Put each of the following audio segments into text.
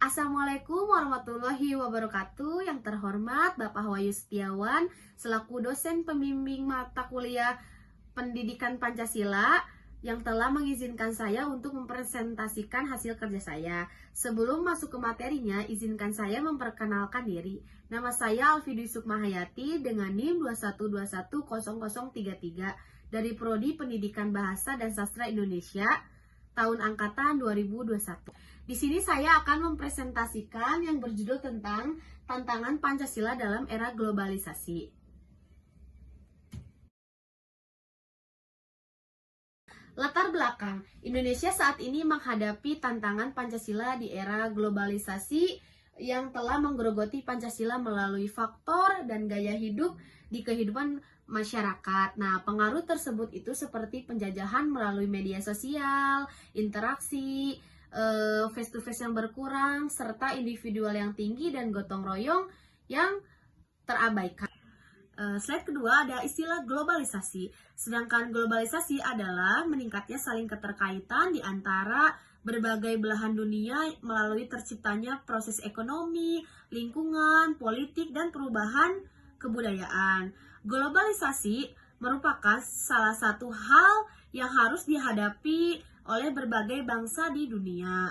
Assalamualaikum warahmatullahi wabarakatuh. Yang terhormat Bapak Wahyu Setiawan selaku dosen pembimbing mata kuliah Pendidikan Pancasila yang telah mengizinkan saya untuk mempresentasikan hasil kerja saya. Sebelum masuk ke materinya, izinkan saya memperkenalkan diri. Nama saya Alfidwi Sukmahayati dengan NIM 21210033 dari Prodi Pendidikan Bahasa dan Sastra Indonesia tahun angkatan 2021. Di sini saya akan mempresentasikan yang berjudul tentang tantangan Pancasila dalam era globalisasi. Latar belakang, Indonesia saat ini menghadapi tantangan Pancasila di era globalisasi yang telah menggerogoti Pancasila melalui faktor dan gaya hidup di kehidupan masyarakat. Nah, pengaruh tersebut itu seperti penjajahan melalui media sosial, interaksi, face to face yang berkurang, serta individual yang tinggi dan gotong royong yang terabaikan. Slide kedua ada istilah globalisasi. Sedangkan globalisasi adalah meningkatnya saling keterkaitan di antara berbagai belahan dunia melalui terciptanya proses ekonomi, lingkungan, politik, dan perubahan kebudayaan. Globalisasi merupakan salah satu hal yang harus dihadapi oleh berbagai bangsa di dunia.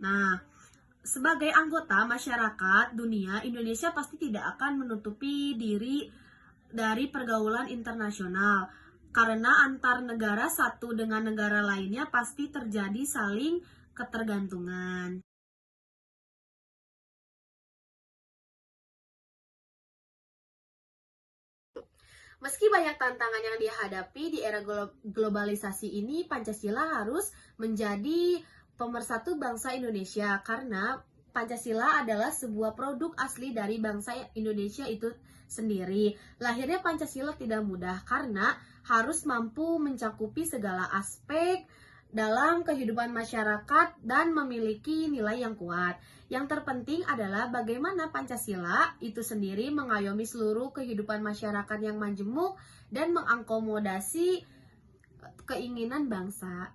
Nah, sebagai anggota masyarakat dunia, Indonesia pasti tidak akan menutupi diri dari pergaulan internasional, karena antar negara satu dengan negara lainnya pasti terjadi saling ketergantungan. Meski banyak tantangan yang dihadapi di era globalisasi ini, Pancasila harus menjadi pemersatu bangsa Indonesia karena Pancasila adalah sebuah produk asli dari bangsa Indonesia itu sendiri. Lahirnya Pancasila tidak mudah karena harus mampu mencakupi segala aspek dalam kehidupan masyarakat dan memiliki nilai yang kuat. Yang terpenting adalah bagaimana Pancasila itu sendiri mengayomi seluruh kehidupan masyarakat yang majemuk dan mengakomodasi keinginan bangsa.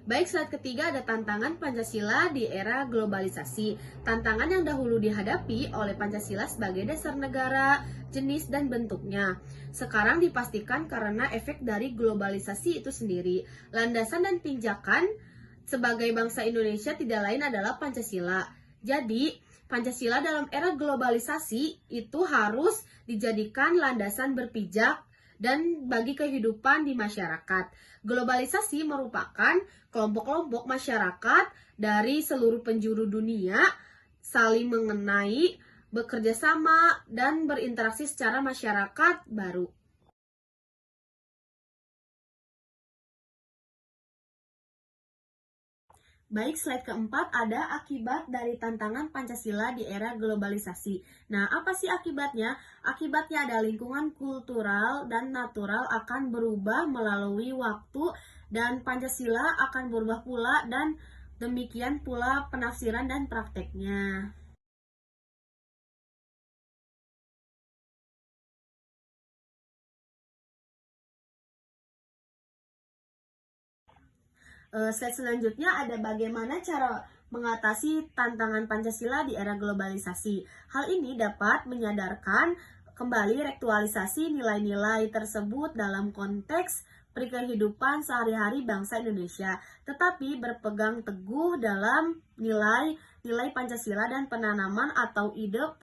Baik, slide ketiga ada tantangan Pancasila di era globalisasi. Tantangan yang dahulu dihadapi oleh Pancasila sebagai dasar negara, jenis dan bentuknya. Sekarang dipastikan karena efek dari globalisasi itu sendiri. Landasan dan pijakan sebagai bangsa Indonesia tidak lain adalah Pancasila. Jadi, Pancasila dalam era globalisasi itu harus dijadikan landasan berpijak dan bagi kehidupan di masyarakat. Globalisasi merupakan kelompok-kelompok masyarakat dari seluruh penjuru dunia saling mengenai, bekerja sama, dan berinteraksi secara masyarakat baru. Baik, slide keempat ada akibat dari tantangan Pancasila di era globalisasi. Nah, apa sih akibatnya? Akibatnya ada lingkungan kultural dan natural akan berubah melalui waktu dan Pancasila akan berubah pula dan demikian pula penafsiran dan prakteknya. Slide selanjutnya ada bagaimana cara mengatasi tantangan Pancasila di era globalisasi. Hal ini dapat menyadarkan kembali rektualisasi nilai-nilai tersebut dalam konteks kehidupan sehari-hari bangsa Indonesia, tetapi berpegang teguh dalam nilai-nilai Pancasila dan penanaman atau ide.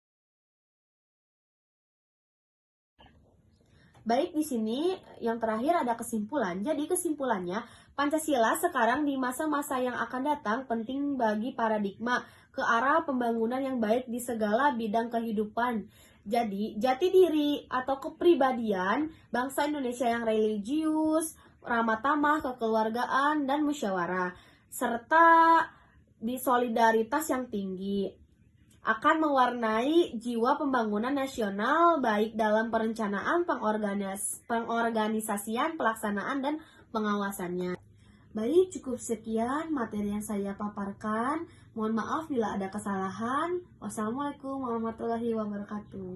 Baik, di sini yang terakhir ada kesimpulan. Jadi kesimpulannya, Pancasila sekarang di masa-masa yang akan datang penting bagi paradigma ke arah pembangunan yang baik di segala bidang kehidupan. Jadi, jati diri atau kepribadian bangsa Indonesia yang religius, ramah tamah, kekeluargaan, dan musyawarah, serta di solidaritas yang tinggi akan mewarnai jiwa pembangunan nasional baik dalam perencanaan, pengorganisasian, pelaksanaan, dan pengawasannya. Baik, cukup sekian materi yang saya paparkan. Mohon maaf bila ada kesalahan. Wassalamualaikum warahmatullahi wabarakatuh.